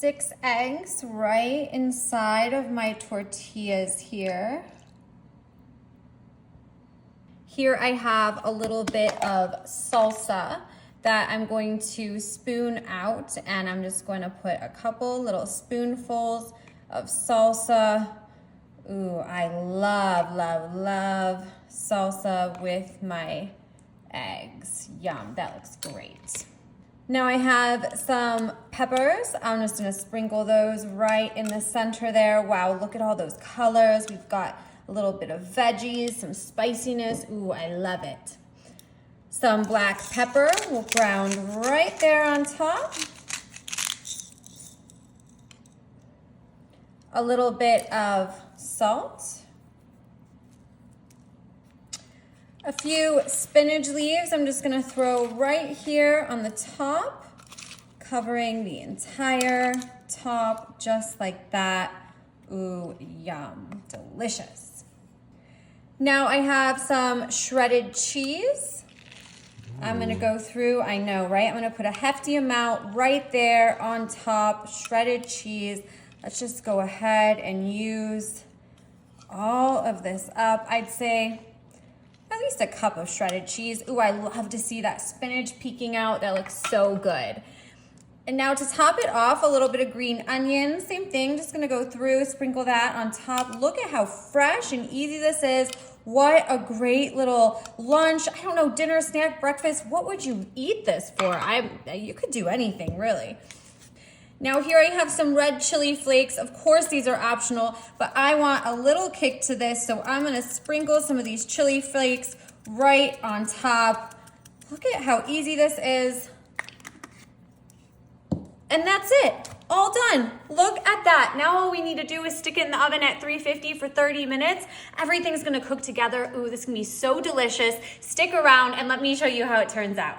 6 eggs right inside of my tortillas here. Here I have a little bit of salsa that I'm going to spoon out, and I'm just going to put a couple little spoonfuls of salsa. Ooh, I love, love, love salsa with my eggs. Yum, that looks great. Now I have some peppers. I'm just gonna sprinkle those right in the center there. Wow, look at all those colors. We've got a little bit of veggies, some spiciness. Ooh, I love it. Some black pepper will ground right there on top. A little bit of salt. A few spinach leaves I'm just gonna throw right here on the top, covering the entire top just like that. Ooh, yum, delicious. Now I have some shredded cheese. I'm gonna go through, I know, right? I'm gonna put a hefty amount right there on top, shredded cheese. Let's just go ahead and use all of this up. I'd say at least a cup of shredded cheese. Ooh, I love to see that spinach peeking out. That looks so good. And now to top it off, a little bit of green onion. Same thing, just gonna go through, sprinkle that on top. Look at how fresh and easy this is. What a great little lunch. I don't know, dinner, snack, breakfast. What would you eat this for? You could do anything, really. Now here I have some red chili flakes. Of course, these are optional, but I want a little kick to this, so I'm gonna sprinkle some of these chili flakes right on top. Look at how easy this is. And that's it, all done. Look at that. Now all we need to do is stick it in the oven at 350 for 30 minutes. Everything's gonna cook together. Ooh, this is gonna be so delicious. Stick around and let me show you how it turns out.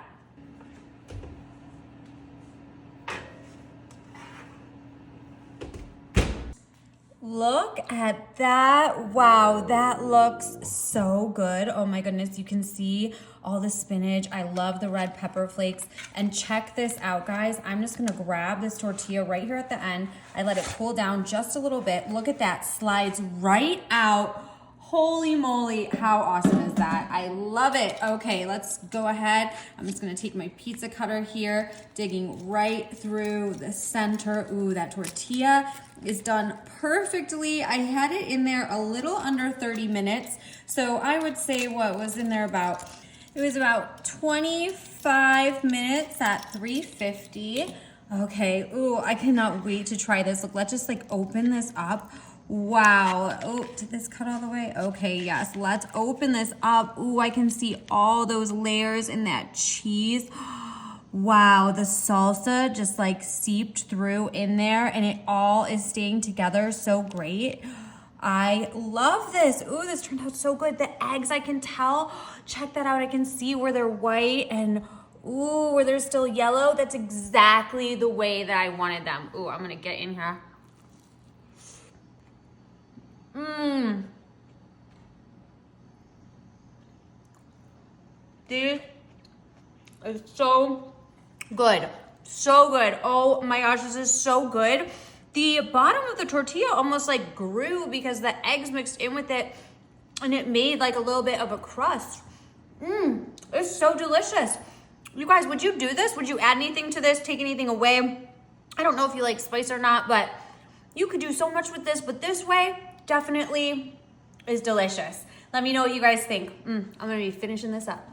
Look at that. Wow, that looks so good. Oh my goodness, you can see all the spinach. I love the red pepper flakes. And check this out, guys. I'm just gonna grab this tortilla right here at the end. I let it cool down just a little bit. Look at that, slides right out. Holy moly, how awesome is that? I love it. Okay, let's go ahead. I'm just gonna take my pizza cutter here, digging right through the center. Ooh, that tortilla is done perfectly. I had it in there a little under 30 minutes. So I would say what was in there about, it was about 25 minutes at 350. Okay, ooh, I cannot wait to try this. Look, let's just like open this up. Wow. Oh, did this cut all the way? Okay, yes. Let's open this up. Ooh, I can see all those layers in that cheese. Wow, the salsa just like seeped through in there and it all is staying together so great. I love this. Ooh, this turned out so good. The eggs, I can tell. Check that out. I can see where they're white and ooh, where they're still yellow. That's exactly the way that I wanted them. Ooh, I'm gonna get in here. This is so good. So good. Oh my gosh, this is so good. The bottom of the tortilla almost like grew because the eggs mixed in with it and it made like a little bit of a crust. It's so delicious. You guys, would you do this? Would you add anything to this? Take anything away? I don't know if you like spice or not, but you could do so much with this, but this way definitely is delicious. Let me know what you guys think. I'm gonna be finishing this up.